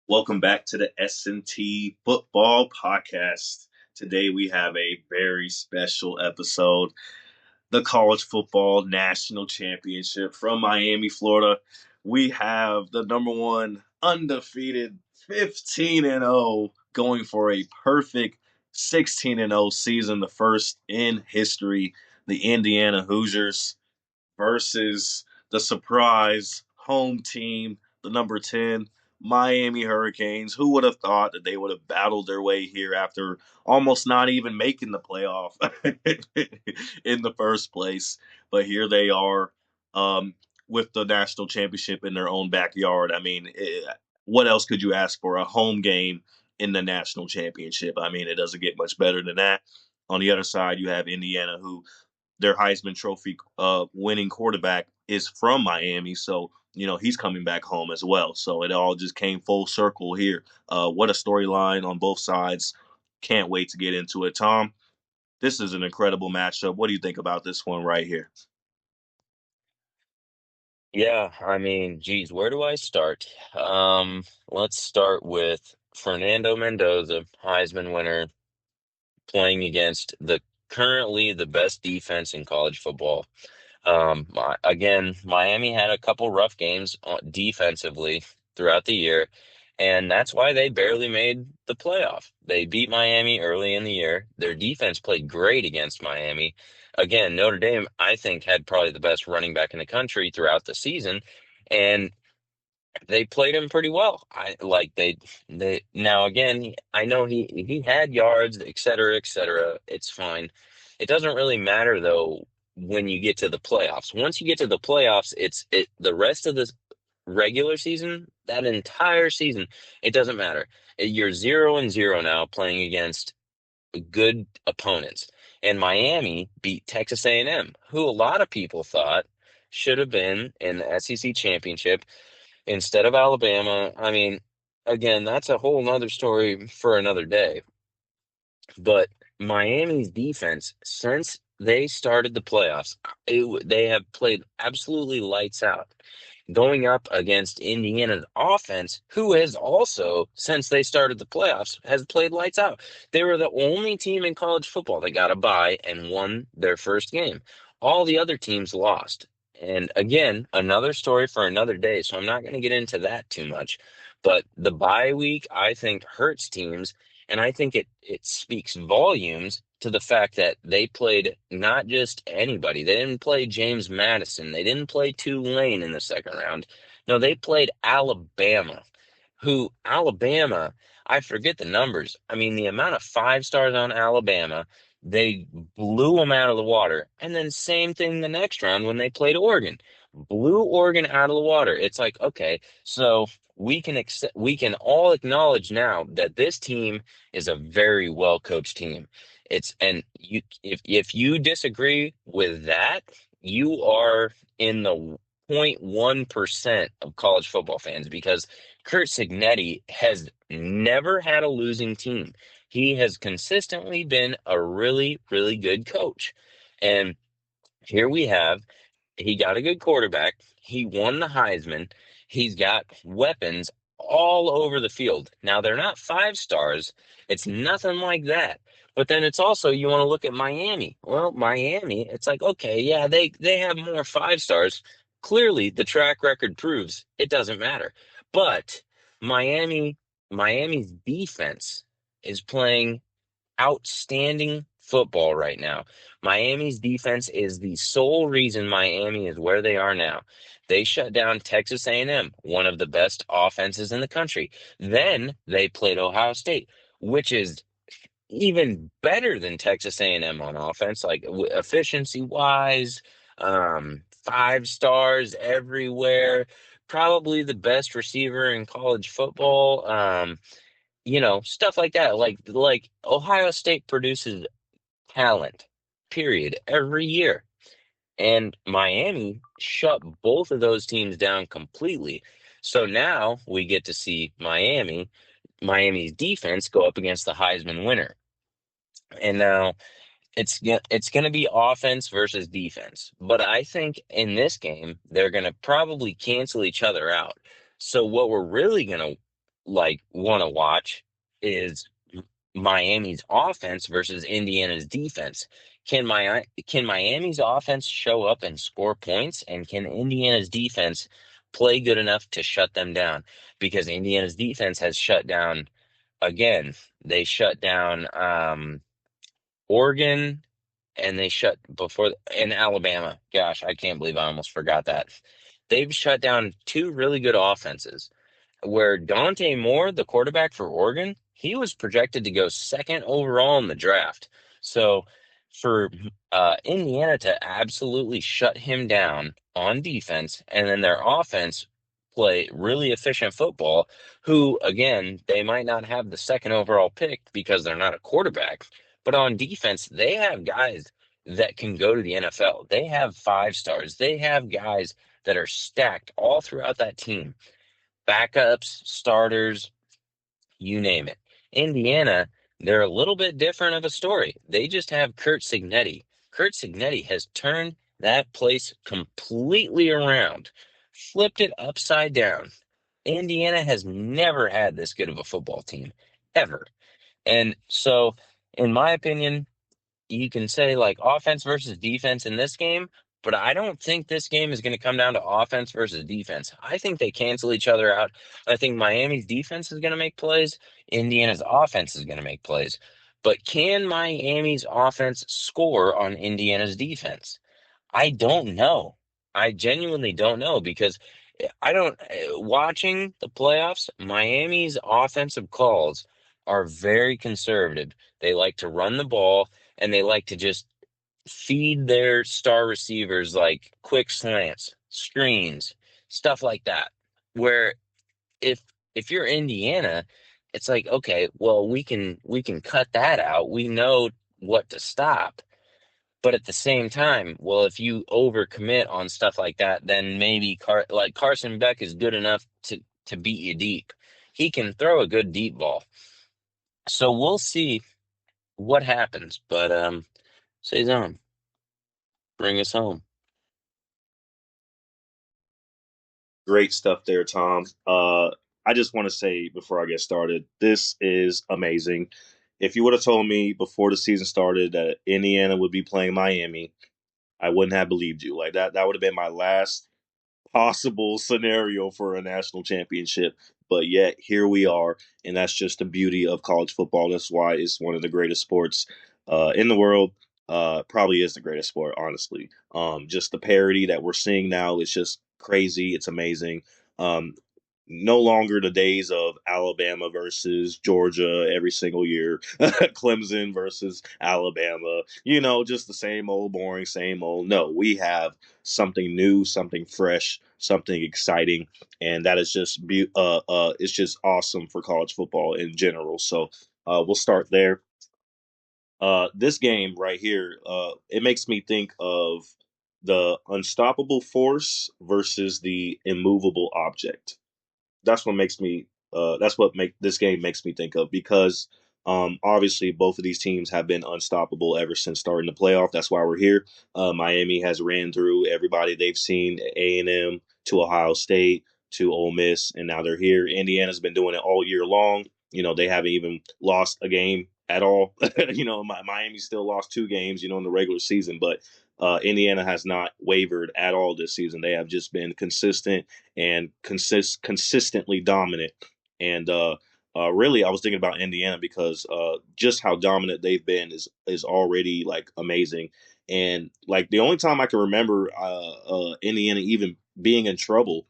Welcome back to the S&T Football Podcast. Today we have a very special episode, the College Football National Championship from Miami, Florida. We have the number one undefeated 15-0 going for a perfect 16-0 season, the first in history, the Indiana Hoosiers versus the surprise home team, the number 10 Miami Hurricanes. Who would have thought that they would have battled their way here after almost not even making the playoff in the first place? But here they are um, with the national championship in their own backyard. I mean, what else could you ask for? A home game in the national championship. I mean, it doesn't get much better than that. On the other side, you have Indiana, who their Heisman Trophy winning quarterback is from Miami, so he's coming back home as well. So it all just came full circle here. What a storyline on both sides! Can't wait to get into it. Tom, this is an incredible matchup. What do you think about this one right here? Yeah, I mean, geez, where do I start? Let's start with Fernando Mendoza, Heisman winner, playing against currently the best defense in college football. Again, Miami had a couple rough games defensively throughout the year, and that's why they barely made the playoff. They beat Miami early in the year. Their defense played great against Miami. Again, Notre Dame, I think, had probably the best running back in the country throughout the season, and they played him pretty well. I like they now again, I know he had yards, et cetera, et cetera. It's fine. It doesn't really matter though when you get to the playoffs. Once you get to the playoffs, it the rest of the regular season, that entire season, it doesn't matter. You're 0-0 now playing against good opponents. And Miami beat Texas A&M, who a lot of people thought should have been in the SEC championship instead of Alabama. I mean, again, that's a whole nother story for another day. But Miami's defense, since they started the playoffs, they have played absolutely lights out. Going up against Indiana's offense, who has also, since they started the playoffs, has played lights out. They were the only team in college football that got a bye and won their first game. All the other teams lost. And again, another story for another day, so I'm not going to get into that too much. But the bye week, I think, hurts teams, and I think it speaks volumes to the fact that they played not just anybody. They didn't play James Madison. They didn't play Tulane in the second round. No, they played Alabama, who Alabama, I forget the numbers. I mean, the amount of five stars on Alabama, they blew them out of the water. And then same thing the next round when they played Oregon. Blew Oregon out of the water. It's like, okay, so we can all acknowledge now that this team is a very well coached team. And you if you disagree with that, you are in the 0.1% of college football fans because Kurt Signetti has never had a losing team. He has consistently been a really, really good coach. And here we have, he got a good quarterback. He won the Heisman. He's got weapons all over the field. Now, they're not five stars. It's nothing like that. But then it's also, you want to look at Miami. Well, Miami, it's like, okay, yeah, they have more five stars. Clearly, the track record proves it doesn't matter. But Miami, Miami's defense is playing outstanding football right now. Miami's defense is the sole reason Miami is where they are now. They shut down Texas A&M, one of the best offenses in the country. Then they played Ohio State, which is even better than Texas A&M on offense, like efficiency wise, five stars everywhere. Probably the best receiver in college football. Stuff like that. Like Ohio State produces talent, period, every year. And Miami shut both of those teams down completely. So now we get to see Miami's defense go up against the Heisman winner. And now it's going to be offense versus defense. But I think in this game they're going to probably cancel each other out. So what we're really going to like want to watch is Miami's offense versus Indiana's defense. Can Miami's offense show up and score points, and can Indiana's defense play good enough to shut them down? Because Indiana's defense has shut down again. They shut down Oregon, and they shut before in Alabama. Gosh, I can't believe I almost forgot that. They've shut down two really good offenses where Dante Moore, the quarterback for Oregon, he was projected to go second overall in the draft. So for Indiana to absolutely shut him down on defense and then their offense play really efficient football, who, again, they might not have the second overall pick because they're not a quarterback, but on defense, they have guys that can go to the NFL. They have five stars. They have guys that are stacked all throughout that team, backups, starters, you name it. Indiana, they're a little bit different of a story. They just have Kurt Signetti. Kurt Signetti has turned that place completely around, flipped it upside down. Indiana has never had this good of a football team, ever. And so, in my opinion, you can say like offense versus defense in this game, but I don't think this game is going to come down to offense versus defense. I think they cancel each other out. I think Miami's defense is going to make plays, Indiana's offense is going to make plays. But can Miami's offense score on Indiana's defense? I don't know. I genuinely don't know because I don't watching the playoffs, Miami's offensive calls are very conservative. They like to run the ball and they like to just feed their star receivers like quick slants, screens, stuff like that. Where if if you're Indiana, it's like, okay, well, we can cut that out. We know what to stop. But at the same time, well, if you overcommit on stuff like that, then maybe like Carson Beck is good enough to beat you deep. He can throw a good deep ball. So we'll see what happens. But Cezanne, bring us home. Great stuff there, Tom. I just want to say before I get started, this is amazing. If you would have told me before the season started that Indiana would be playing Miami, I wouldn't have believed you. Like that would have been my last possible scenario for a national championship. But yet here we are, and that's just the beauty of college football. That's why it's one of the greatest sports in the world. Probably is the greatest sport, honestly. Just the parity that we're seeing now is just crazy. It's amazing. Um, no longer the days of Alabama versus Georgia every single year, Clemson versus Alabama, just the same old boring, same old. No, we have something new, something fresh, something exciting, and that is just it's just awesome for college football in general. So we'll start there. This game right here, it makes me think of the unstoppable force versus the immovable object. That's what make this game makes me think of, because obviously both of these teams have been unstoppable ever since starting the playoff. That's why we're here. Miami has ran through everybody they've seen, A&M to Ohio State to Ole Miss, and now they're here. Indiana's been doing it all year long. They haven't even lost a game at all. Miami still lost two games, in the regular season, but Indiana has not wavered at all this season. They have just been consistent and consistently dominant. And really, I was thinking about Indiana because just how dominant they've been is already like amazing. And like the only time I can remember Indiana even being in trouble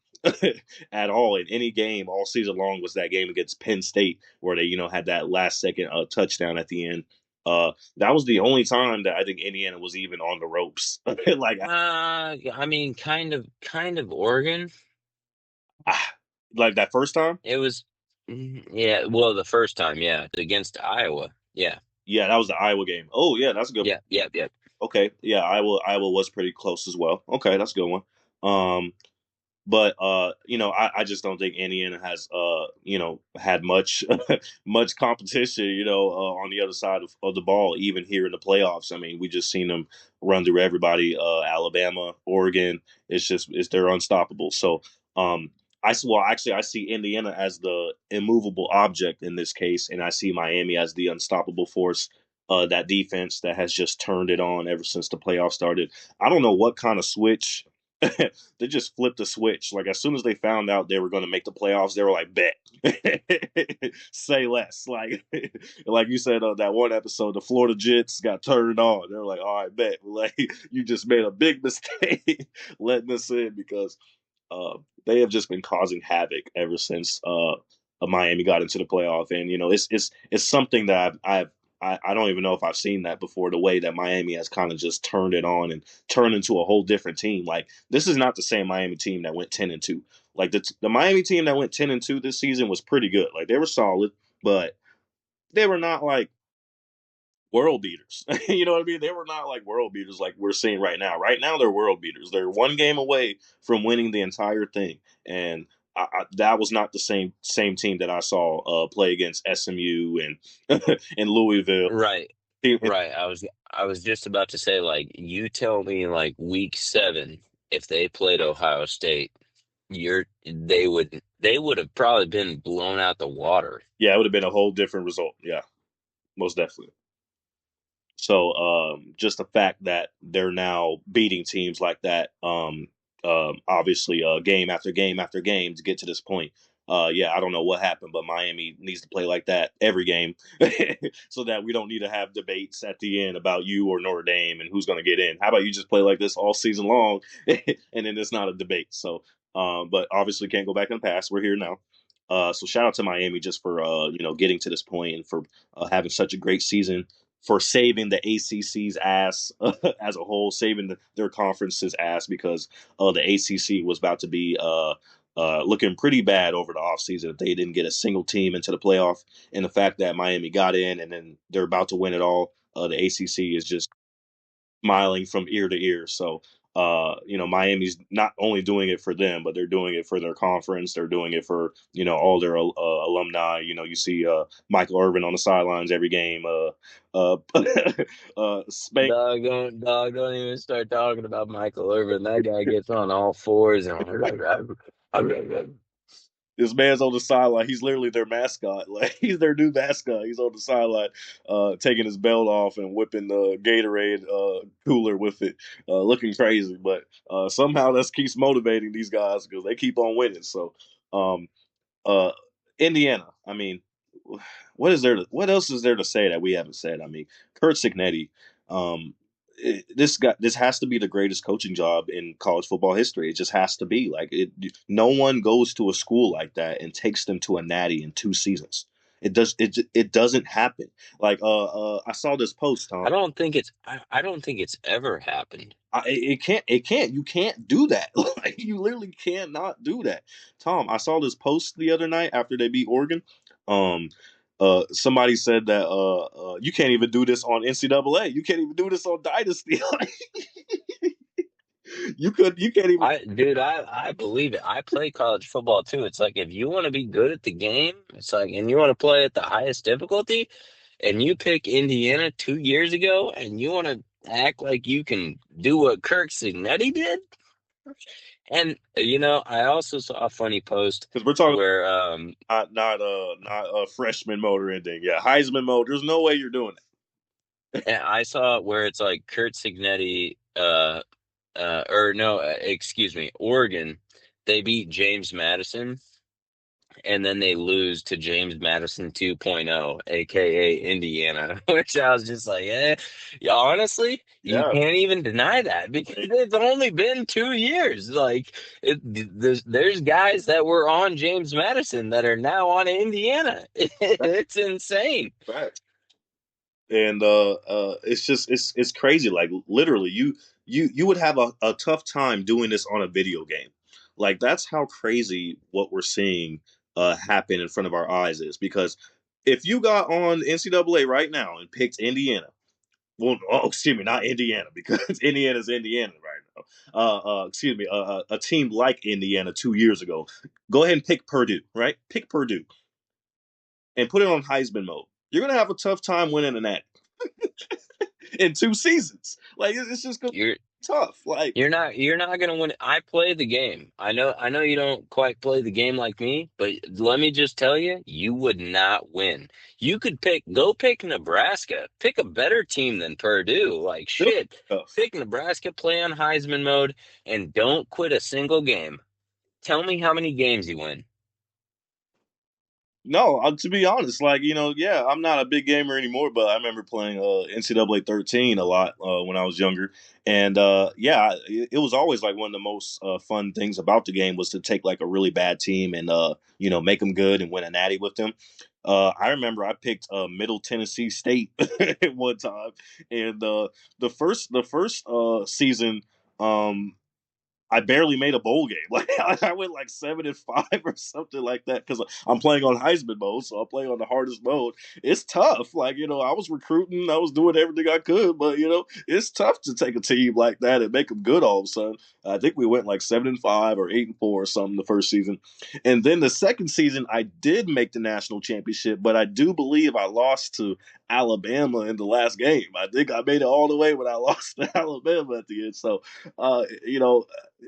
at all in any game all season long was that game against Penn State, where they had that last second touchdown at the end. That was the only time that I think Indiana was even on the ropes. Like, I mean, kind of Oregon. ah, like that first time. It was, yeah. Well, the first time, yeah, against Iowa. Yeah, Yeah, that was the Iowa game. Oh yeah, that's a good. yeah, yeah, yeah. Okay, yeah, Iowa was pretty close as well. Okay, that's a good one. Um, but I just don't think Indiana has had much much competition, on the other side of the ball, even here in the playoffs. I mean, we just seen them run through everybody. Alabama, Oregon, they're unstoppable. So well, actually, I see Indiana as the immovable object in this case, and I see Miami as the unstoppable force. That defense that has just turned it on ever since the playoffs started. I don't know what kind of switch. They just flipped the switch. Like as soon as they found out they were going to make the playoffs, they were like, "Bet, say less." Like you said on that one episode, the Florida Jets got turned on. They were like, "All right, bet." Like you just made a big mistake letting us in because uh, they have just been causing havoc ever since Miami got into the playoff, and it's something that I don't even know if I've seen that before. The way that Miami has kind of just turned it on and turned into a whole different team. Like this is not the same Miami team that went 10-2. Like the Miami team that went 10-2 this season was pretty good. Like they were solid, but they were not like world beaters. You know what I mean? They were not like world beaters like we're seeing right now. Right now, they're world beaters. They're one game away from winning the entire thing, and that was not the same team that I saw play against SMU and and Louisville. Right. Right. I was just about to say, like, you tell me like week 7, if they played Ohio State, they would have probably been blown out the water. Yeah, it would have been a whole different result. Yeah, most definitely. So just the fact that they're now beating teams like that, obviously, game after game after game to get to this point. Yeah, I don't know what happened, but Miami needs to play like that every game, so that we don't need to have debates at the end about you or Notre Dame and who's going to get in. How about you just play like this all season long, and then it's not a debate. So, but obviously can't go back in the past. We're here now. So shout out to Miami just for getting to this point and for having such a great season, for saving the ACC's ass as a whole, saving their conference's ass because the ACC was about to be looking pretty bad over the offseason if they didn't get a single team into the playoff. And the fact that Miami got in and then they're about to win it all, the ACC is just smiling from ear to ear. So, Miami's not only doing it for them, but they're doing it for their conference. They're doing it for all their alumni. You see Michael Irvin on the sidelines every game. Spank. Dog, don't even start talking about Michael Irvin. That guy gets on all fours and This man's on the sideline. He's literally their mascot. Like he's their new mascot. He's on the sideline, taking his belt off and whipping the Gatorade cooler with it, looking crazy. But somehow that keeps motivating these guys because they keep on winning. So, um, uh, Indiana. I mean, what else is there to say that we haven't said? I mean, Kurt Signetti. Um, this has to be the greatest coaching job in college football history. It just has to be. Like it. No one goes to a school like that and takes them to a natty in 2 seasons. It doesn't happen. Like I saw this post, Tom. I don't think it's ever happened. It can't you can't do that. Like you literally cannot do that. Tom, I saw this post the other night after they beat Oregon. Um Somebody said that you can't even do this on NCAA. You can't even do this on Dynasty. You can't even. I believe it. I play college football too. It's like if you want to be good at the game, it's like, and you want to play at the highest difficulty, and you pick Indiana 2 years ago, and you want to act like you can do what Kirk Signetti did. And I also saw a funny post Because we're talking where not freshman mode or anything. Yeah, Heisman mode. There's no way you're doing and I saw where it's like Kurt Signetti, or no, excuse me, Oregon, they beat James Madison, and then they lose to James Madison 2.0, aka Indiana, which I was just like, yeah, honestly, you Yeah, can't even deny that because it's only been 2 years. Like, there's guys that were on James Madison that are now on Indiana. It's insane. right. And it's just it's crazy. Like literally, you would have a tough time doing this on a video game. Like that's how crazy what we're seeing happen in front of our eyes is. Because if you got on NCAA right now and picked Indiana, well, oh, excuse me, not Indiana, because Indiana's Indiana right now. Excuse me, a team like Indiana 2 years ago. Go ahead and pick Purdue, right? Pick Purdue and put it on Heisman mode. You're gonna have a tough time winning an that in 2 seasons. Like it's just tough. Like, You're not gonna win. I play the game. I know you don't quite play the game like me, but let me just tell you, you would not win. You could pick Nebraska. Pick a better team than Purdue. Like they're shit. tough. Pick Nebraska, play on Heisman mode, and don't quit a single game. Tell me how many games you win. No, to be honest, like yeah, I'm not a big gamer anymore, but I remember playing NCAA 13 a lot when I was younger, and yeah, it was always like one of the most fun things about the game was to take like a really bad team and make them good and win a natty with them. I remember I picked Middle Tennessee State at one time, and the first season. Um, I barely made a bowl game. Like I went like 7-5 or something like that because I'm playing on Heisman mode, so I'm playing on the hardest mode. It's tough. Like I was recruiting, I was doing everything I could, but it's tough to take a team like that and make them good all of a sudden. I think we went like 7-5 or 8-4 or something the first season, and then the second season I did make the national championship, but I do believe I lost to Alabama in the last game. I think I made it all the way when I lost to Alabama at the end. So,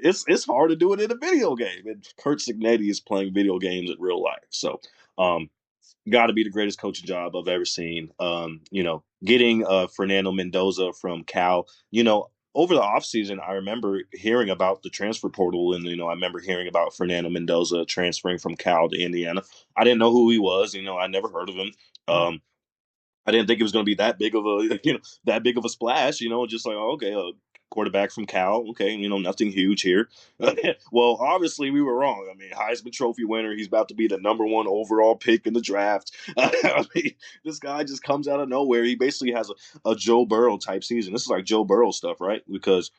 it's hard to do it in a video game. And Kurt Signetti is playing video games in real life. So, um, got to be the greatest coaching job I've ever seen. Getting Fernando Mendoza from Cal. Over the offseason, I remember hearing about the transfer portal, and I remember hearing about Fernando Mendoza transferring from Cal to Indiana. I didn't know who he was. I never heard of him. I didn't think it was going to be that big of a that big of a splash. Just like okay, a quarterback from Cal. Okay, nothing huge here. Well, obviously we were wrong. I mean, Heisman Trophy winner. He's about to be the number one overall pick in the draft. I mean, this guy just comes out of nowhere. He basically has a Joe Burrow type season. This is like Joe Burrow stuff, right? Because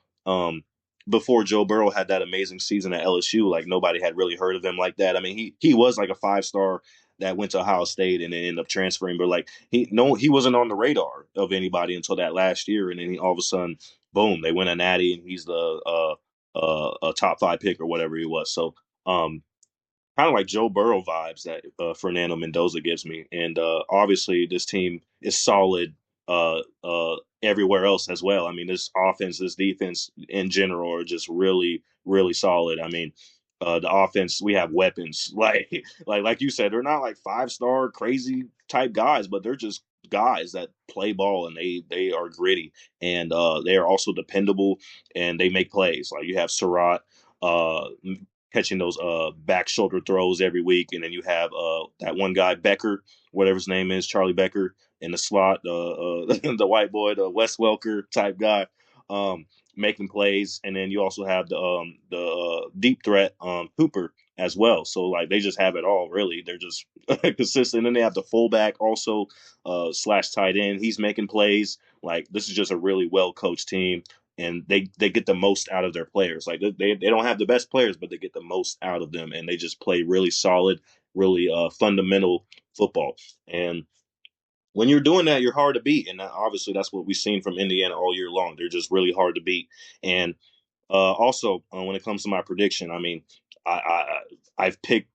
before Joe Burrow had that amazing season at LSU, like nobody had really heard of him like that. I mean, he was like a 5-star that went to Ohio State and then ended up transferring, but like he wasn't on the radar of anybody until that last year, and then all of a sudden, boom, they win a natty, and he's the a top 5 pick or whatever he was. So kind of like Joe Burrow vibes that Fernando Mendoza gives me. And obviously, this team is solid everywhere else as well. I mean, this offense, this defense in general are just really, really solid. I mean, the offense, we have weapons. Like you said, they're not like 5-star crazy type guys, but they're just guys that play ball and they are gritty and they are also dependable and they make plays. Like you have Surratt, uh, catching those back shoulder throws every week, and then you have that one guy Becker, whatever his name is, Charlie Becker in the slot, the white boy, the Wes Welker type guy, um, making plays, and then you also have the deep threat Hooper as well. So like they just have it all really. They're just consistent, and they have the fullback also slash tight end. He's making plays. Like this is just a really well coached team and they get the most out of their players. Like they don't have the best players, but they get the most out of them, and they just play really solid, really fundamental football. And when you're doing that, you're hard to beat, and obviously that's what we've seen from Indiana all year long. They're just really hard to beat. And also, when it comes to my prediction, I mean, I've picked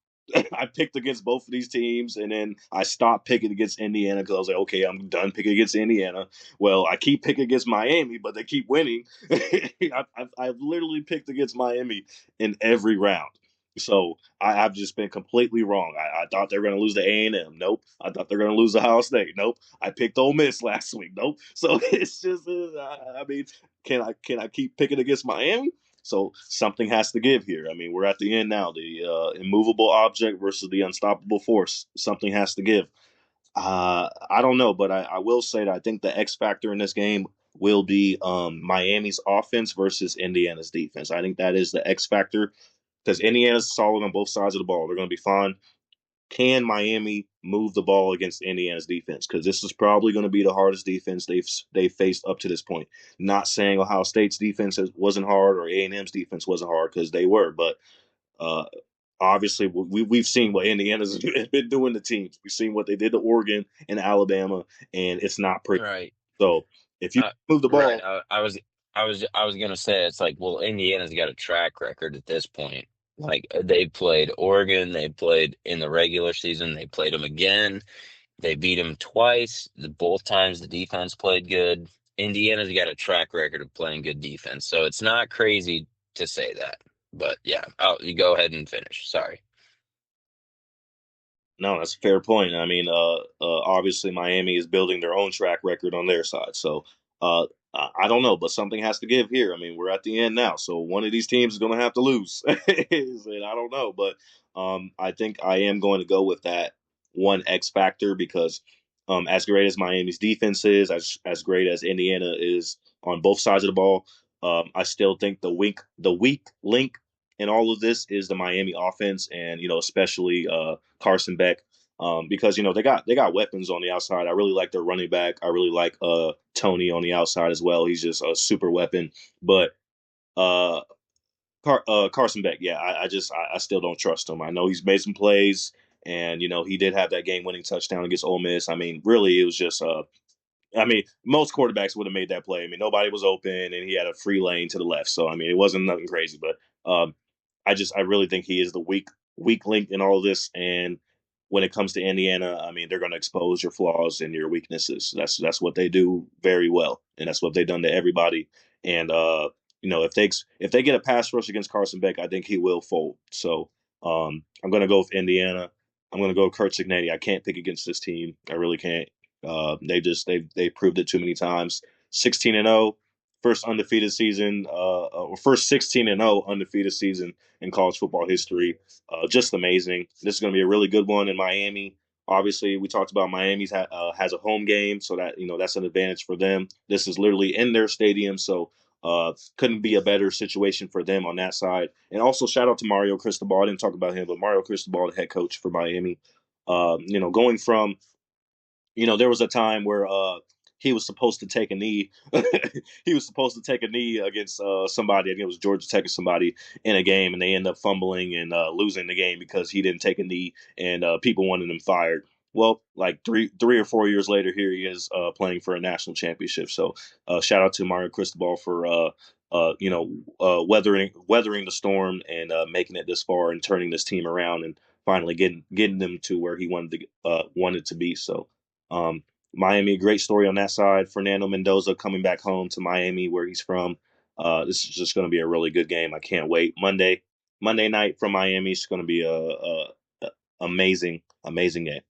I picked against both of these teams, and then I stopped picking against Indiana because I was like, okay, I'm done picking against Indiana. Well, I keep picking against Miami, but they keep winning. I've literally picked against Miami in every round. So I've just been completely wrong. I thought they were going to lose to A&M. Nope. I thought they were going to lose to Ohio State. Nope. I picked Ole Miss last week. Nope. So it's just, I mean, can I keep picking against Miami? So something has to give here. I mean, we're at the end now. The immovable object versus the unstoppable force. Something has to give. I don't know, but I will say that I think the X factor in this game will be Miami's offense versus Indiana's defense. I think that is the X factor because Indiana's solid on both sides of the ball. They're going to be fine. Can Miami move the ball against Indiana's defense? Because this is probably going to be the hardest defense they've faced up to this point. Not saying Ohio State's defense wasn't hard or A&M's defense wasn't hard because they were, but uh, obviously we've seen what Indiana's been doing to teams. We've seen what they did to Oregon and Alabama, and it's not pretty. Right. So if you Uh, move the right. ball, I was gonna say it's like, well, Indiana's got a track record at this point. Like they played Oregon, they played in the regular season, they played them again. They beat them twice. Both times the defense played good. Indiana's got a track record of playing good defense, so it's not crazy to say that. But yeah, you go ahead and finish. Sorry. No, that's a fair point. I mean, obviously Miami is building their own track record on their side, so I don't know, but something has to give here. I mean, we're at the end now, so one of these teams is going to have to lose, and I don't know, but I think I am going to go with that one X factor because as great as Miami's defense is, as great as Indiana is on both sides of the ball, I still think the weak link in all of this is the Miami offense, and especially Carson Beck, because they got weapons on the outside. I really like their running back. I really like Tony on the outside as well. He's just a super weapon. But uh, Carson Beck, yeah, I still don't trust him. I know he's made some plays, and he did have that game winning touchdown against Ole Miss. I mean, really, it was just I mean, most quarterbacks would have made that play. I mean, nobody was open, and he had a free lane to the left. So I mean, it wasn't nothing crazy. But I really think he is the weak link in all of this. And when it comes to Indiana, I mean, they're going to expose your flaws and your weaknesses. That's what they do very well, and that's what they've done to everybody. And if they get a pass rush against Carson Beck, I think he will fold. So I'm going to go with Indiana. I'm going to go with Kurt Cignati. I can't pick against this team. I really can't. They proved it too many times. 16-0, first undefeated season, or first 16-0 undefeated season in college football history. Just amazing. This is going to be a really good one in Miami. Obviously, we talked about Miami's has a home game, so that's an advantage for them. This is literally in their stadium, so couldn't be a better situation for them on that side. And also, shout out to Mario Cristobal. I didn't talk about him, but Mario Cristobal, the head coach for Miami. Going from there was a time where he was supposed to take a knee. He was supposed to take a knee against somebody. I think it was Georgia Tech or somebody in a game, and they end up fumbling and losing the game because he didn't take a knee, and people wanted him fired. Well, like three or 4 years later, here he is playing for a national championship. So, shout out to Mario Cristobal for weathering the storm and making it this far and turning this team around and finally getting them to where he wanted to be. So um, Miami, great story on that side. Fernando Mendoza coming back home to Miami, where he's from. This is just going to be a really good game. I can't wait. Monday night from Miami is going to be a amazing, amazing game.